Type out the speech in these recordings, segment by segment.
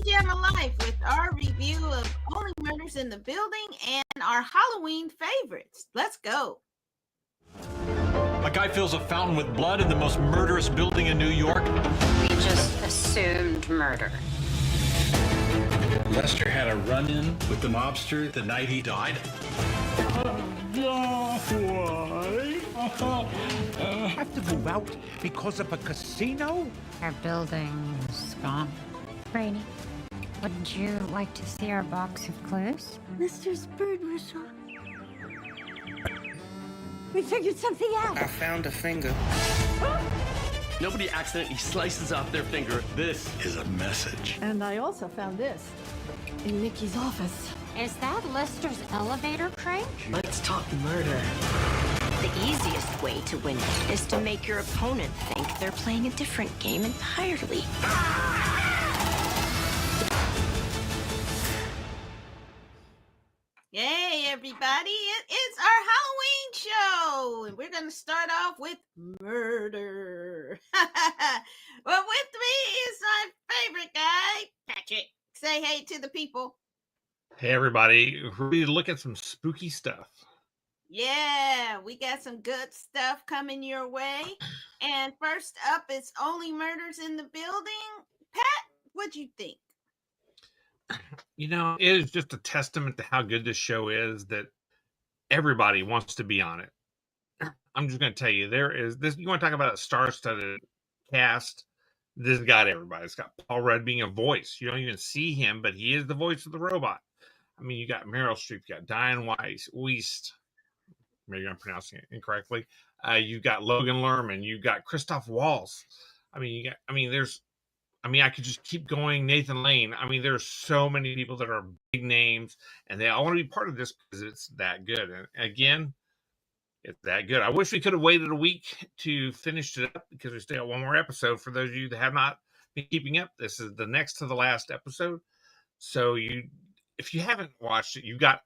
Jam of Life with our review of Only Murders in the Building and our Halloween favorites. Let's go. A guy fills a fountain with blood in the most murderous building in New York. We just assumed murder. Lester had a run-in with the mobster the night he died. Have to move out because of a casino? Our building's gone. Brainy, would you like to see our box of clues? Mister's bird whistle. We figured something out. I found a finger. Nobody accidentally slices off their finger. This Is a message. And I also found this in Mickey's office. Is that Lester's elevator crank? Let's talk murder. The easiest way to win is to make your opponent think they're playing a different game entirely. Hey, everybody. It is our Halloween show, and we're going to start off with murder. Well, with me is my favorite guy, Patrick. Say hey to the people. Hey everybody, we're ready to look at some spooky stuff. Yeah, we got some good stuff coming your way. And first up is Only Murders in the Building. Pat, what'd you think? You know, it is just a testament to how good this show is that everybody wants to be on it. I'm just going to tell you, there is this. You want to talk about a star-studded cast? This got everybody. It's got Paul Rudd being a voice. You don't even see him, but he is the voice of the robot. I mean, you got Meryl Streep, you got Diane Weist. Maybe I'm pronouncing it incorrectly. You got Logan Lerman. You got Christoph Waltz. I mean, I could just keep going. Nathan Lane. I mean, there's so many people that are big names, and they all want to be part of this because it's that good. And again, it's that good. I wish we could have waited a week to finish it up because we still got one more episode. For those of you that have not been keeping up, this is the next to the last episode. So if you haven't watched it, you've got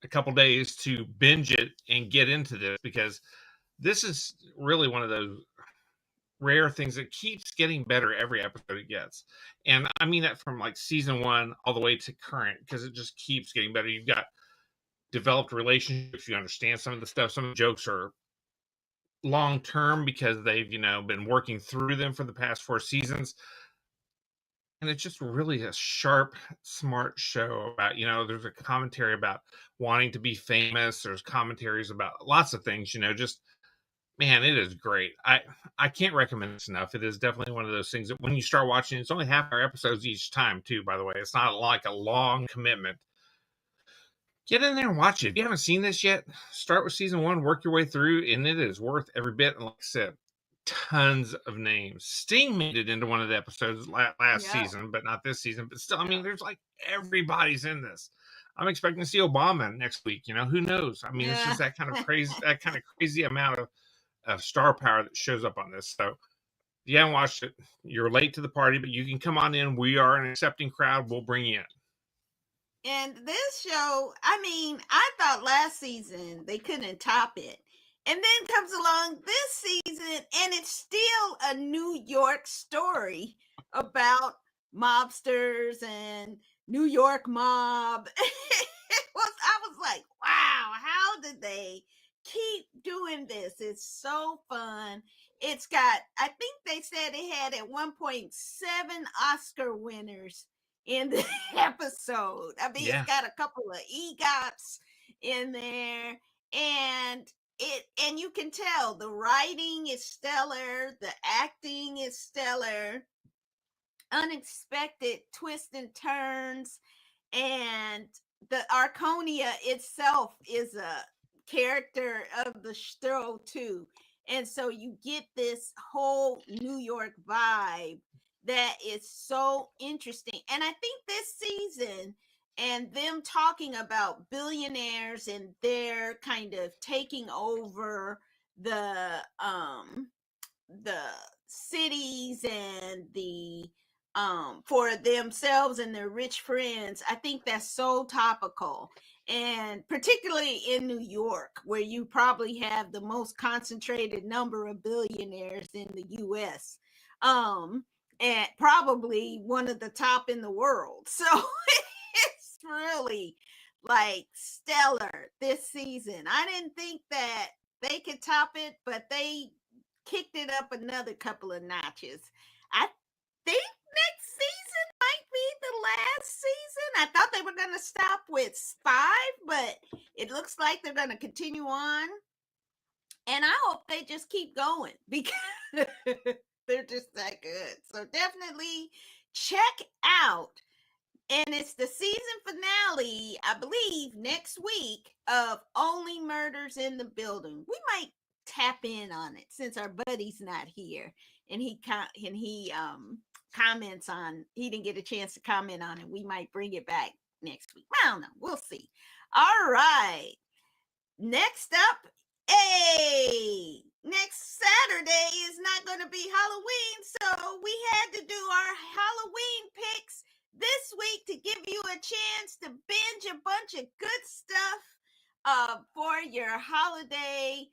a couple days to binge it and get into this, because this is really one of those rare things that keeps getting better every episode it gets. And I mean that from like season 1 all the way to current, because it just keeps getting better. You've got developed relationships. You understand some of the stuff. Some of the jokes are long term because they've, been working through them for the past 4 seasons. And it's just really a sharp, smart show about, there's a commentary about wanting to be famous. There's commentaries about lots of things, just, man, it is great. I can't recommend this enough. It is definitely one of those things that when you start watching, it's only half-hour episodes each time too, by the way. It's not like a long commitment. Get in there and watch it. If you haven't seen this yet, start with season 1, work your way through, and it is worth every bit. And like I said, tons of names. Sting made it into one of the episodes last season, but not this season. But still, I mean, there's like everybody's in this. I'm expecting to see Obama next week. Who knows? I mean, it's just that kind of crazy amount of star power that shows up on this. So if you haven't watched it, you're late to the party, but you can come on in. We are an accepting crowd. We'll bring you in. And this show, I mean, I thought last season they couldn't top it. And then comes along this season, and it's still a New York story about mobsters and New York mob. I was like, wow, how did they keep doing this? It's so fun. It's got, I think they said it had at one point 7 Oscar winners in the episode. I mean, It's got a couple of EGOTs in there, and you can tell the writing is stellar, the acting is stellar, unexpected twists and turns, and the Arconia itself is a character of the show too. And so you get this whole New York vibe that is so interesting. And I think this season and them talking about billionaires and their kind of taking over the cities and the for themselves and their rich friends, I think that's so topical. And particularly in New York, where you probably have the most concentrated number of billionaires in the US. and probably one of the top in the world. So it's really like stellar this season. I didn't think that they could top it, but they kicked it up another couple of notches. I think next season might be the last season. I thought they were going to stop with 5, but it looks like they're going to continue on. And I hope they just keep going because they're just that good. So definitely check out. And it's the season finale, I believe, next week of Only Murders in the Building. We might tap in on it since our buddy's not here, and he comments on. He didn't get a chance to comment on it. We might bring it back next week. I don't know. We'll see. All right. Next up, next Saturday is not going to be Halloween, so we had to do our Halloween picks this week to give you a chance to binge a bunch of good stuff for your holiday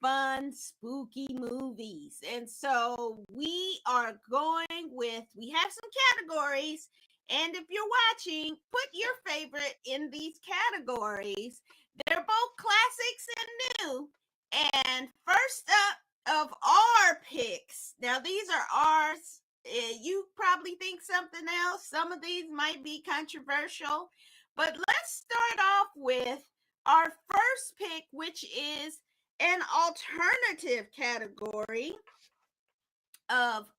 fun spooky movies. And so we are going with, we have some categories, and if you're watching, put your favorite in these categories. They're both classics and new. And first up of our picks, now these are ours. You probably think something else. Some of these might be controversial, but let's start off with our first pick, which is an alternative category of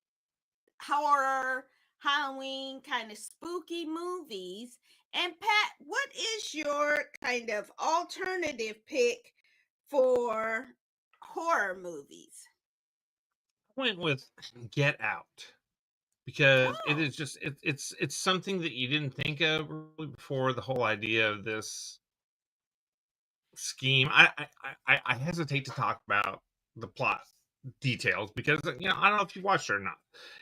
horror, Halloween, kind of spooky movies. And Pat, what is your kind of alternative pick for horror movies? I went with Get Out because it is just it's something that you didn't think of really before the whole idea of this scheme. I hesitate to talk about the plot details because I don't know if you watched it or not.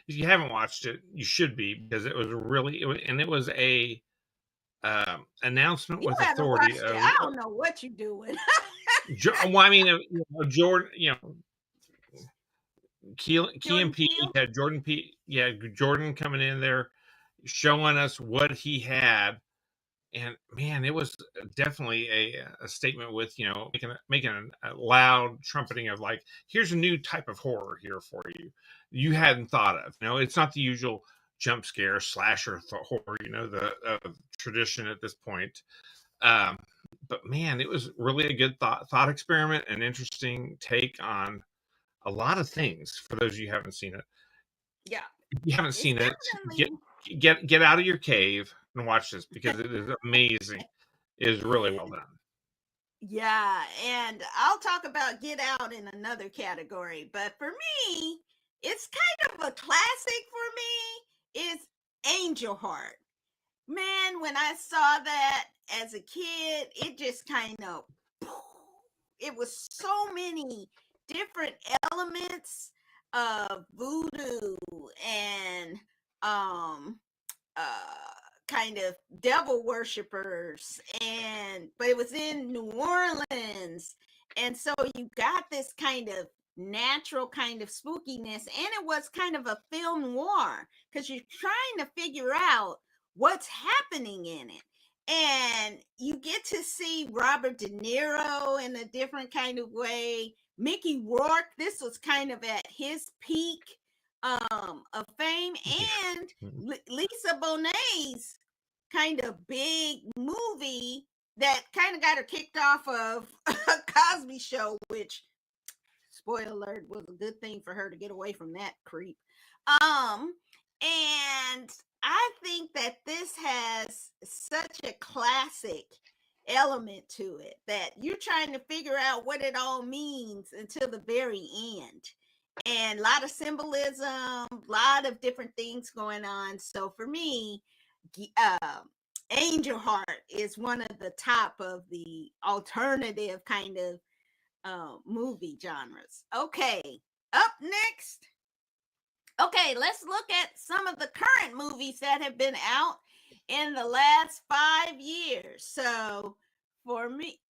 If you haven't watched it, you should be, because it was a announcement You with haven't authority watched of it. I don't know what you're doing. well, I mean, Jordan, Key and P Peele? had Jordan coming in there showing us what he had, and man, it was definitely a statement with making a loud trumpeting of like, here's a new type of horror here for you hadn't thought of. It's not the usual jump scare slasher horror, the tradition at this point. But man, it was really a good thought experiment, an interesting take on a lot of things. For those of you who haven't seen it, Yeah, if you haven't seen it, definitely... get out of your cave and watch this, because it is amazing. It is really well done. Yeah, and I'll talk about Get Out in another category, but for me, it's kind of a classic for me. It's Angel Heart. Man, when I saw that as a kid, it just kind of, it was so many different elements of voodoo and kind of devil worshippers, but it was in New Orleans, and so you got this kind of natural kind of spookiness, and it was kind of a film noir because you're trying to figure out what's happening in it. And you get to see Robert De Niro in a different kind of way. Mickey Rourke, this was kind of at his peak of fame, and Lisa Bonet's kind of big movie that kind of got her kicked off of a Cosby Show, which, spoiler alert, was a good thing for her to get away from that creep. And I think that this has such a classic element to it that you're trying to figure out what it all means until the very end. And a lot of symbolism, a lot of different things going on. So for me, Angel Heart is one of the top of the alternative kind of movie genres. Okay, up next. Okay, let's look at some of the current movies that have been out in the last 5 years. So for me,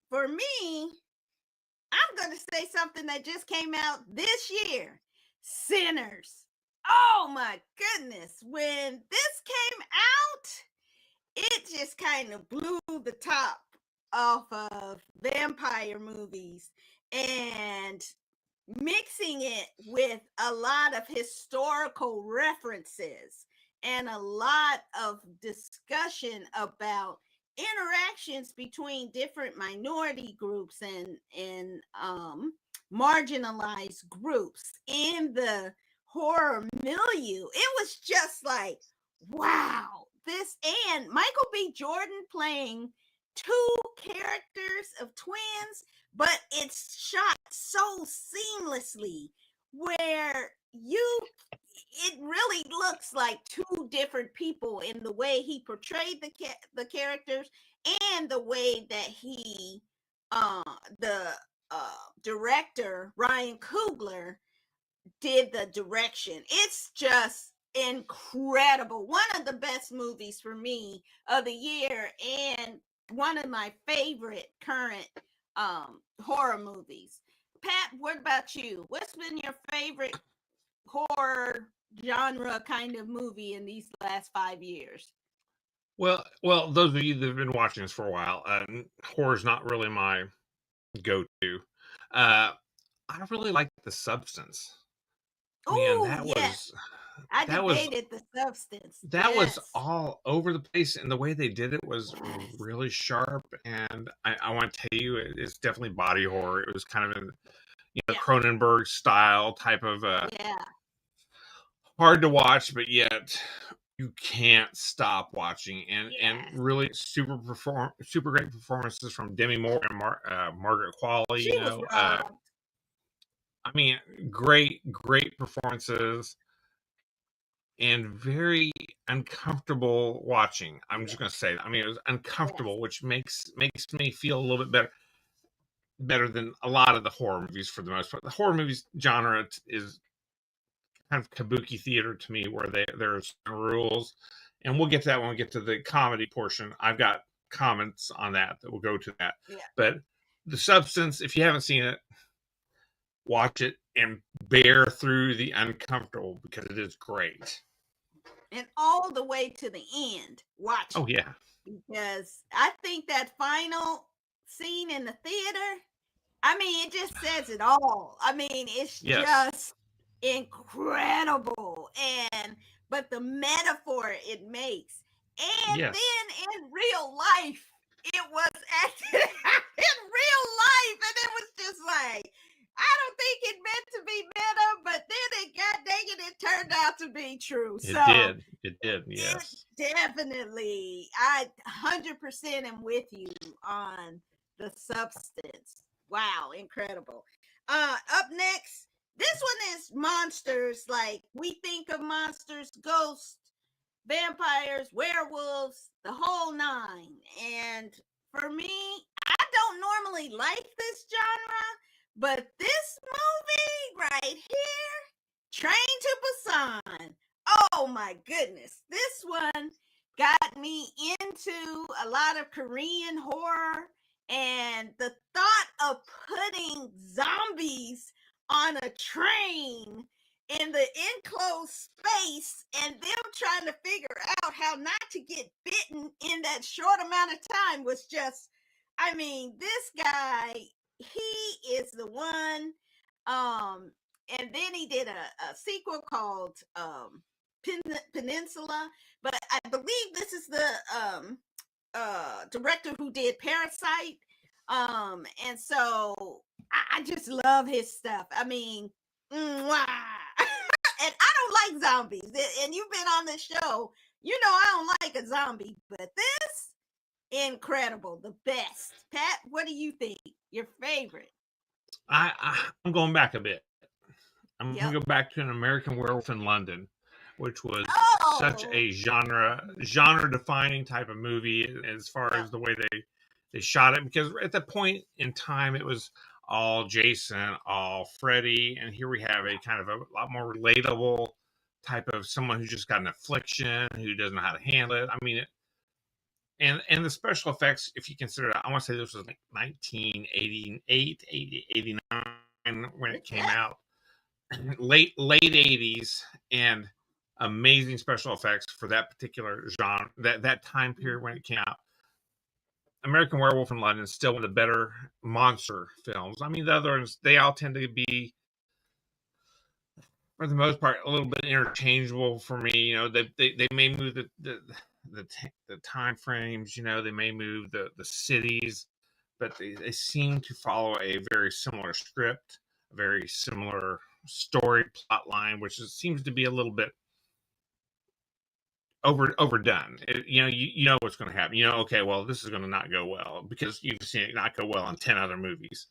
I'm going to say something that just came out this year. Sinners. Oh my goodness. When this came out, it just kind of blew the top off of vampire movies, and mixing it with a lot of historical references and a lot of discussion about interactions between different minority groups and marginalized groups in the horror milieu. It was just like, wow, this. And Michael B. Jordan playing two characters of twins, but it's shot so seamlessly where it really looks like two different people in the way he portrayed the characters and the way that the director Ryan Coogler did the direction. It's just incredible. One of the best movies for me of the year, and one of my favorite current horror movies. Pat, what about you? What's been your favorite horror genre kind of movie in these last 5 years? Well, those of you that have been watching this for a while, horror's not really my go-to. I really like The Substance. Man, Oh yes, I that was debated The Substance. that was Yes, all over the place, and the way they did it was yes, really sharp. And I want to tell you, it's definitely body horror. It was kind of in yeah, Cronenberg style type of yeah, hard to watch, but yet you can't stop watching. And yes. really super great performances from Demi Moore and Margaret Qualley. She was robbed. I mean, great performances and very uncomfortable watching. I'm just going to say that. I mean, it was uncomfortable, Yes. which makes me feel a little bit better than a lot of the horror movies for the most part. The horror movies genre is kind of kabuki theater to me, where there's rules, and we'll get to that when we get to the comedy portion. I've got comments on that will go to that. Yeah. But The Substance, if you haven't seen it, watch it and bear through the uncomfortable, because it is great. And all the way to the end. Watch Oh it. yeah. Because I think that final scene in the theater, I mean, it just says it all. I mean, it's Yes. just incredible. But the metaphor it makes. And Yes. then in real life, it was acted out in real life. And it was just like, I don't think it meant to be meta, but then it got dang it turned out to be true. It did, yes. Definitely. I 100% am with you on The Substance. Wow, incredible. Up next, this one is monsters. Like, we think of monsters, ghosts, vampires, werewolves, the whole nine. And for me, I don't normally like this genre, but this movie right here, Train to Busan. Oh my goodness. This one got me into a lot of Korean horror, and the thought of putting zombies on a train in the enclosed space and them trying to figure out how not to get bitten in that short amount of time was just, I mean, this guy, he is the one. And then he did a sequel called Peninsula, but I believe this is the director who did Parasite. And so I just love his stuff. I mean, mwah. And I don't like zombies. And you've been on this show, you know I don't like a zombie, but this, incredible, the best. Pat, what do you think? Your favorite? I'm going back a bit. I'm Yep. going to go back to An American Werewolf in London, which was such Oh, a genre defining type of movie as far yeah, as the way they shot it. Because at that point in time, it was all Jason, all Freddy, and here we have a kind of a lot more relatable type of someone who's just got an affliction, who doesn't know how to handle it. I mean, and the special effects, if you consider it, I want to say this was like 1988, 89 when it came yeah, out. late 80s, and amazing special effects for that particular genre, that time period when it came out. American Werewolf in London is still one of the better monster films. I mean, the others, they all tend to be, for the most part, a little bit interchangeable for me. You know, they may move the time frames. You know, they may move the cities, but they seem to follow a very similar script, a very similar story plot line, which seems to be a little bit overdone. You know what's going to happen. You know, okay, well, this is going to not go well because you've seen it not go well in 10 other movies.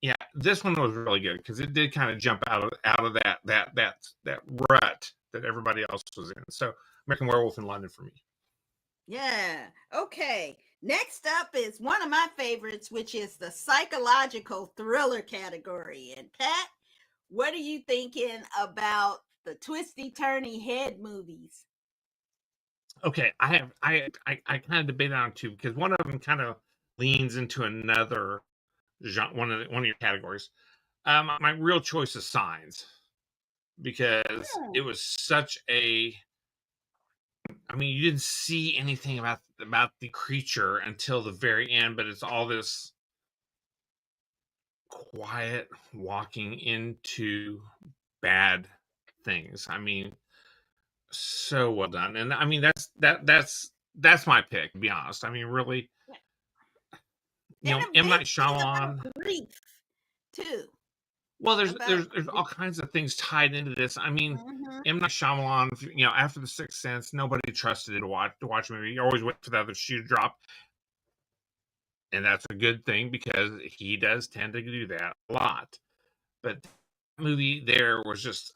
Yeah, this one was really good because it did kind of jump out of that rut that everybody else was in. So, American Werewolf in London for me. Yeah. Okay. Next up is one of my favorites, which is the psychological thriller category. And Pat, what are you thinking about the twisty turny head movies? Okay, I kind of debate on two because one of them kind of leans into another genre, one of your categories. My real choice is Signs because it was such a. I mean, you didn't see anything about the creature until the very end, but it's all this quiet walking into bad things. I mean, so well done, and I mean that's my pick. To be honest, I mean, really, you know, M. Night Shyamalan. Grief, too. Well, there's all kinds of things tied into this. I mean, M. Night Shyamalan, you know, after The Sixth Sense, nobody trusted it to watch a movie. You always wait for the other shoe to drop, and that's a good thing because he does tend to do that a lot. But that movie there was just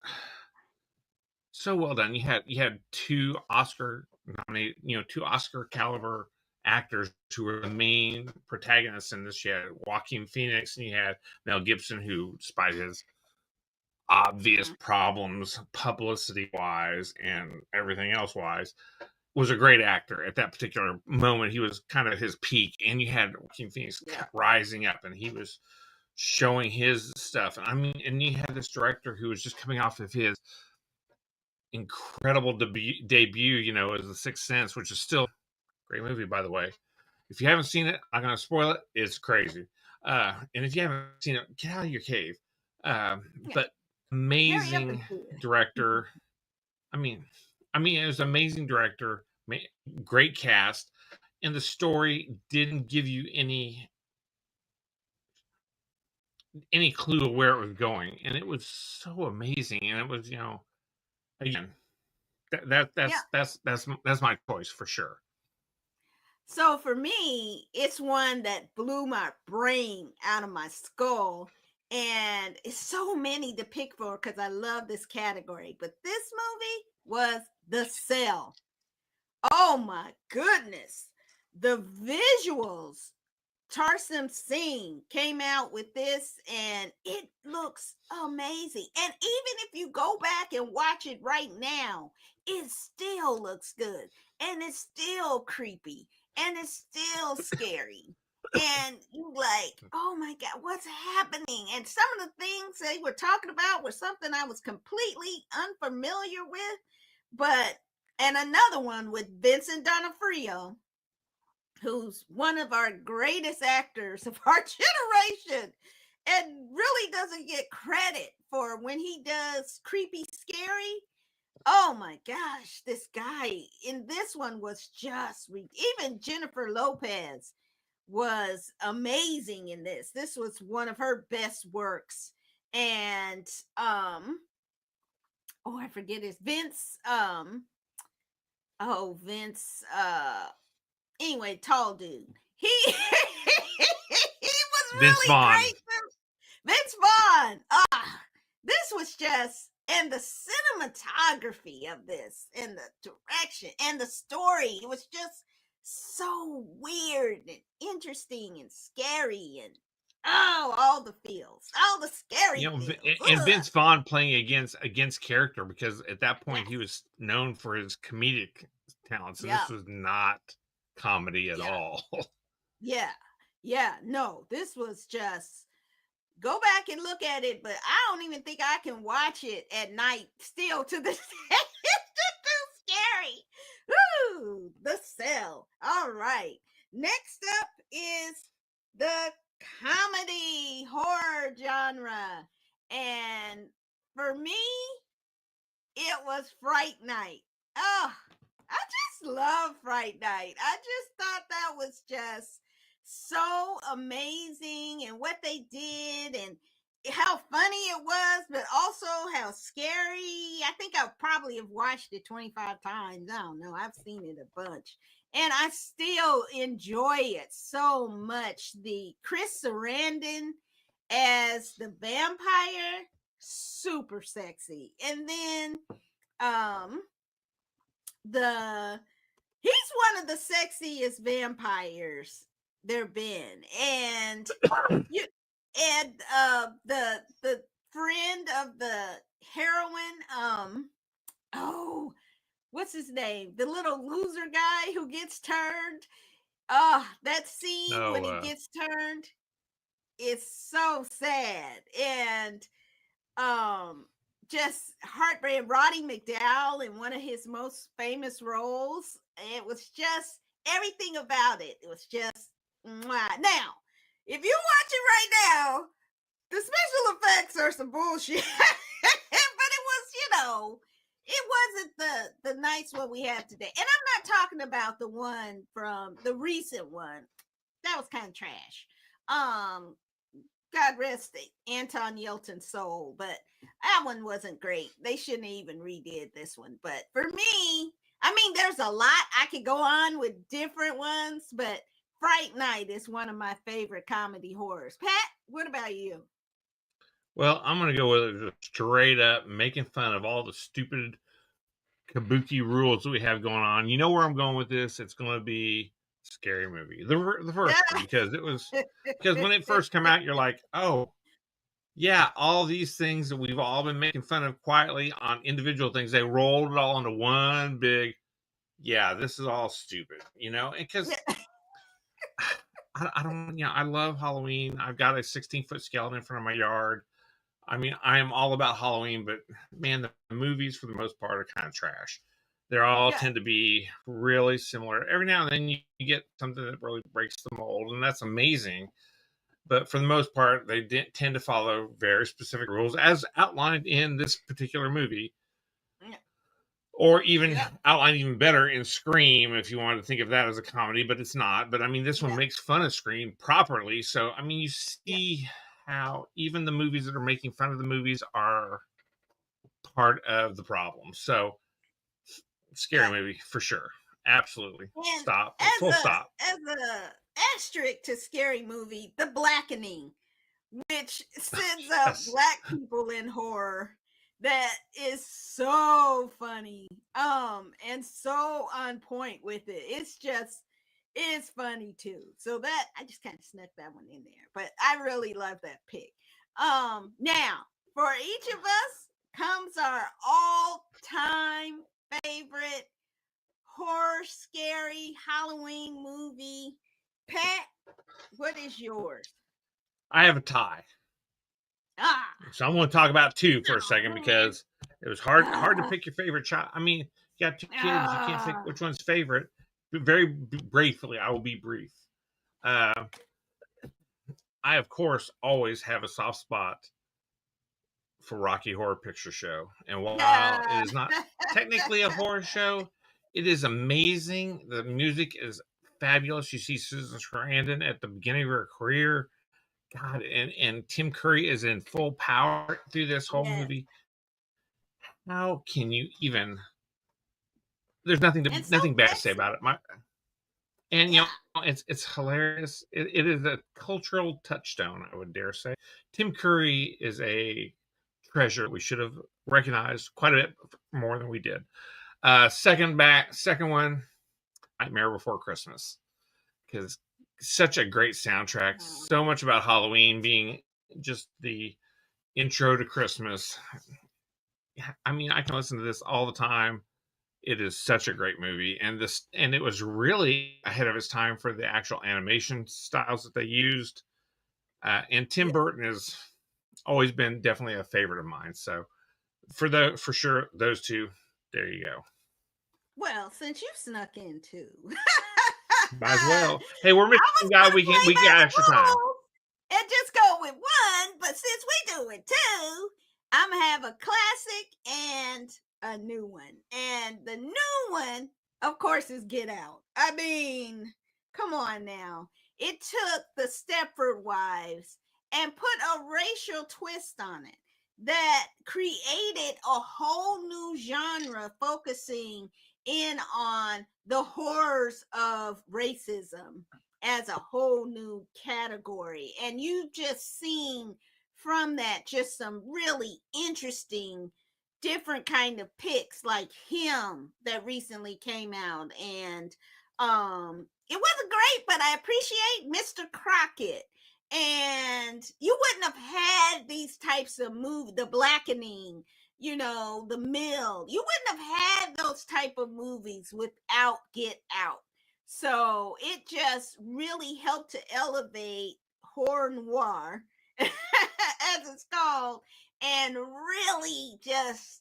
so well done. You had two Oscar nominated, you know, two Oscar caliber actors who were the main protagonists in this. You had Joaquin Phoenix and you had Mel Gibson, who, despite his obvious problems publicity wise and everything else wise, was a great actor at that particular moment. He was kind of his peak, and you had Joaquin Phoenix kept rising up, and he was showing his stuff. I mean, and you had this director who was just coming off of his incredible debut, you know, as The Sixth Sense, which is still a great movie, by the way. If you haven't seen it, I'm going to spoil it. It's crazy. And if you haven't seen it, get out of your cave. But amazing director. I mean, it was amazing director, great cast, and the story didn't give you any clue of where it was going, and it was so amazing. And it was, you know, again, that's my choice for sure. So for me, it's one that blew my brain out of my skull, and it's so many to pick for because I love this category. But this movie was The Cell. Oh my goodness, the visuals. Tarsim Singh came out with this, and it looks amazing. And even if you go back and watch it right now, it still looks good, and it's still creepy, and it's still scary. And you like, oh my God, what's happening? And some of the things they were talking about were something I was completely unfamiliar with. And another one with Vincent D'Onofrio, who's one of our greatest actors of our generation and really doesn't get credit for when he does creepy scary. Oh my gosh, this guy in this one was just, even Jennifer Lopez was amazing in this. This was one of her best works. And I forget his Vince anyway, tall dude. He was really Vince Vaughn. great. Vince Vaughn. This was just, and the cinematography of this, and the direction, and the story, it was just so weird and interesting and scary, and all the feels, all the scary. You know, feels. and Vince Vaughn playing against character, because at that point he was known for his comedic talents, and this was not comedy at all. No, this was just Go back and look at it, but I don't even think I can watch it at night still to this day. It's just too scary. Woo! The Cell. All right. Next up is the comedy horror genre. And for me, it was Fright Night. Oh, I just love Fright Night. I just thought that was just so amazing, and what they did, and how funny it was, but also how scary. I think I probably have watched it 25 times. I don't know. I've seen it a bunch. And I still enjoy it so much. The Chris Sarandon as the vampire, super sexy. And then the he's one of the sexiest vampires there been. And you and the friend of the heroine, oh, what's his name? The little loser guy who gets turned. That scene when he gets turned is so sad. And just heartbreaking. Roddy McDowell in one of his most famous roles. It was just everything about it. It was just mwah. Now, if you watch it right now, the special effects are some bullshit. But it was, it wasn't the nice one we have today. And I'm not talking about the one from the recent one. That was kind of trash. God rest Anton Yelton's soul, but that one wasn't great. They shouldn't have even redid this one. But for me, I mean, there's a lot. I could go on with different ones, but Fright Night is one of my favorite comedy horrors. Pat, what about you? Well, I'm going to go with it straight up, making fun of all the stupid kabuki rules that we have going on. You know where I'm going with this? It's going to be Scary Movie, the first one, because when it first came out, you're like, oh yeah, all these things that we've all been making fun of quietly on individual things, they rolled it all into one big, yeah, this is all stupid, because I don't, I love Halloween. I've got a 16-foot skeleton in front of my yard. I mean, I am all about Halloween, but man, the movies for the most part are kind of trash. They all tend to be really similar. Every now and then you get something that really breaks the mold, and that's amazing. But for the most part, they tend to follow very specific rules as outlined in this particular movie. Or even outlined even better in Scream, if you wanted to think of that as a comedy, but it's not. But I mean, this one makes fun of Scream properly. So, I mean, you see how even the movies that are making fun of the movies are part of the problem. So, Scary Movie for sure. Absolutely. And Stop. Full stop. As a asterisk to Scary Movie, The Blackening, which sends up black people in horror, that is so funny, and so on point with it. It's funny too. So that I just kind of snuck that one in there, but I really love that pick. Now for each of us comes our all-time favorite horror, scary Halloween movie. Pat, what is yours? I have a tie. So I'm going to talk about two for a second because it was hard to pick your favorite child. I mean, you got two kids, you can't pick which one's favorite. But very briefly, I will be brief. I, of course, always have a soft spot for Rocky Horror Picture Show. And while it is not technically a horror show, it is amazing. The music is fabulous. You see Susan Sarandon at the beginning of her career. God, and Tim Curry is in full power through this whole movie. How can you even? There's nothing bad to say about it. It's hilarious. It is a cultural touchstone, I would dare say. Tim Curry is a treasure. We should have recognized quite a bit more than we did. Second one, Nightmare Before Christmas, because such a great soundtrack. So much about Halloween being just the intro to Christmas. I mean, I can listen to this all the time. It is such a great movie, and it was really ahead of its time for the actual animation styles that they used. And Tim Burton has always been definitely a favorite of mine. So for sure, those two, there you go. Well, since you snuck in too, Might as well. Hey, we're missing I was a guy. gonna We play by got the extra time. rules and just go with one, but since we do it two, I'm gonna have a classic and a new one. And the new one, of course, is Get Out. I mean, come on now. It took the Stepford Wives and put a racial twist on it that created a whole new genre focusing in on the horrors of racism as a whole new category. And you've just seen from that just some really interesting different kind of picks like Him that recently came out. And it wasn't great, but I appreciate Mr. Crockett. And you wouldn't have had these types of movies, The Blackening, The Mill. You wouldn't have had those type of movies without Get Out. So it just really helped to elevate horror noir, as it's called, and really just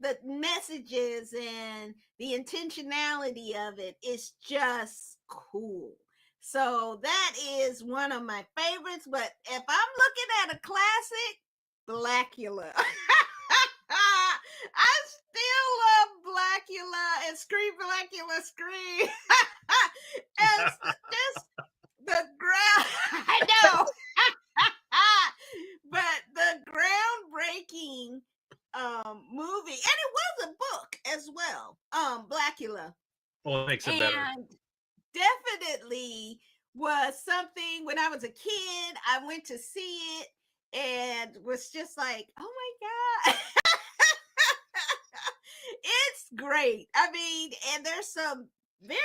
the messages and the intentionality of it is just cool. So that is one of my favorites. But if I'm looking at a classic, Blackula. I still love Blackula and Scream Blackula Scream. And just the ground, I know. But the groundbreaking movie, and it was a book as well, Blackula. Well, it makes it better. And definitely was something when I was a kid, I went to see it and was just like, oh my God. It's great. I mean, and there's some very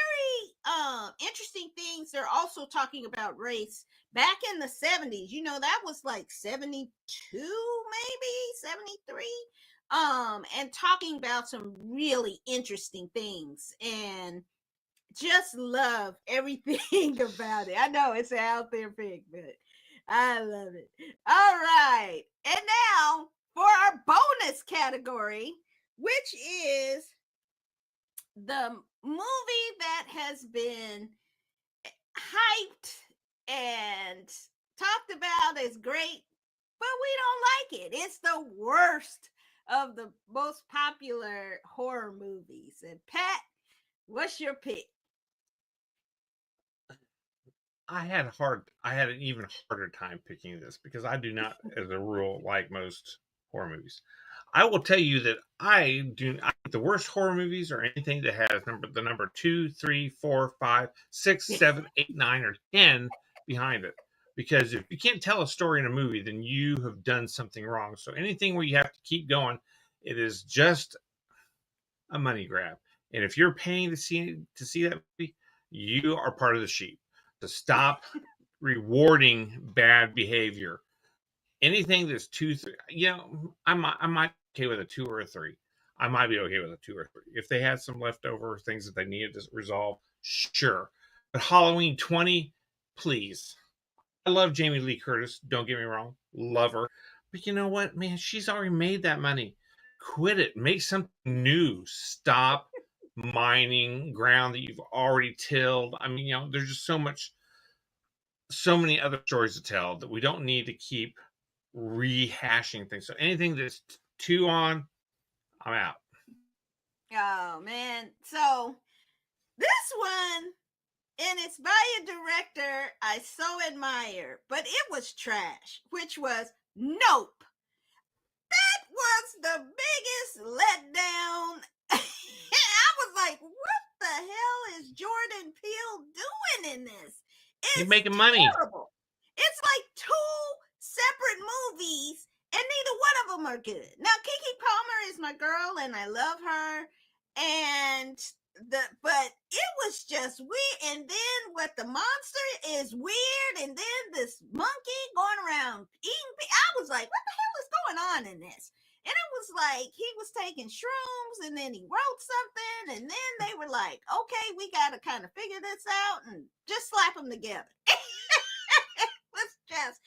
interesting things. They're also talking about race back in the 70s. That was like 72, maybe 73. And talking about some really interesting things, and just love everything about it. I know it's an out there pick, but I love it. All right. And now for our bonus category, which is the movie that has been hyped and talked about as great, but we don't like it. It's the worst of the most popular horror movies. And Pat, what's your pick? I had an even harder time picking this because I do not, as a rule, like most horror movies. I will tell you that I think the worst horror movies are anything that has the number 2, 3, 4, 5, 6, 7, 8, 9, or 10 behind it. Because if you can't tell a story in a movie, then you have done something wrong. So anything where you have to keep going, it is just a money grab. And if you're paying to see that movie, you are part of the sheep. To stop rewarding bad behavior. Anything that's 2, 3, I might be okay with a 2 or a 3. I might be okay with a 2 or 3. If they had some leftover things that they needed to resolve, sure. But Halloween 20, please. I love Jamie Lee Curtis. Don't get me wrong. Love her. But you know what, man? She's already made that money. Quit it. Make something new. Stop mining ground that you've already tilled. I mean, there's just so many other stories to tell that we don't need to keep rehashing things. So anything that's 2 on, I'm out. Oh man. So this one, and it's by a director I so admire, but it was trash, which was Nope. That was the biggest letdown. I was like, what the hell is Jordan Peele doing in this? He's making money. Terrible. It's like 2 separate movies, and neither one of them are good. Now, Keke Palmer is my girl, and I love her. But it was just weird. And then what the monster is weird, and then this monkey going around eating. I was like, what the hell is going on in this? And it was like he was taking shrooms, and then he wrote something, and then they were like, okay, we got to kind of figure this out and just slap them together. It was just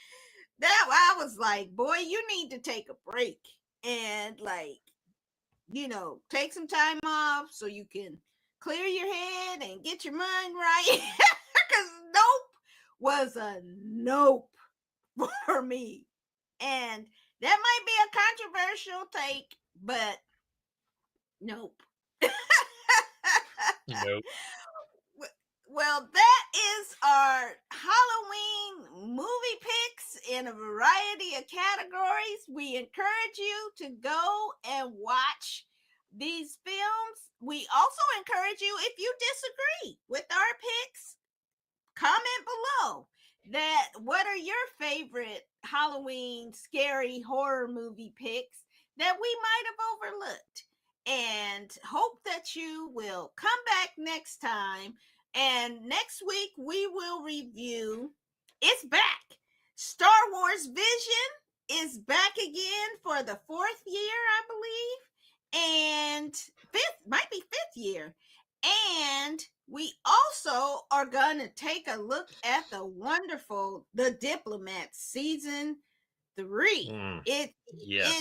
that I was like, boy, you need to take a break and like, take some time off so you can clear your head and get your mind right. Because Nope was a nope for me. And that might be a controversial take, but nope. Nope. Well, that is our Halloween movie picks in a variety of categories. We encourage you to go and watch these films. We also encourage you, if you disagree with our picks, comment below that what are your favorite Halloween scary horror movie picks that we might have overlooked. And hope that you will come back next time. And next week we will review, it's back. Star Wars Vision is back again for the 4th year, I believe. And might be 5th year. And we also are going to take a look at the wonderful The Diplomat season 3. It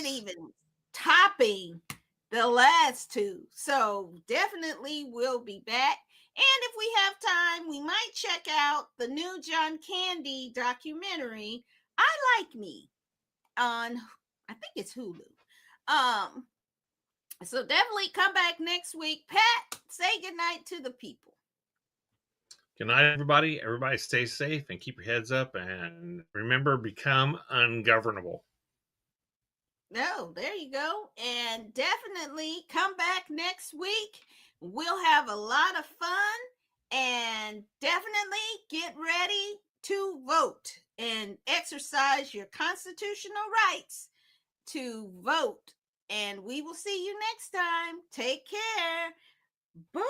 even topping the last 2. So definitely we'll be back. And if we have time, we might check out the new John Candy documentary, I Like Me, on, I think it's Hulu. So definitely come back next week. Pat, say goodnight to the people. Good night, everybody. Everybody stay safe and keep your heads up. And remember, become ungovernable. No, there you go. And definitely come back next week. We'll have a lot of fun. And definitely get ready to vote and exercise your constitutional rights to vote. And we will see you next time. Take care. Bye.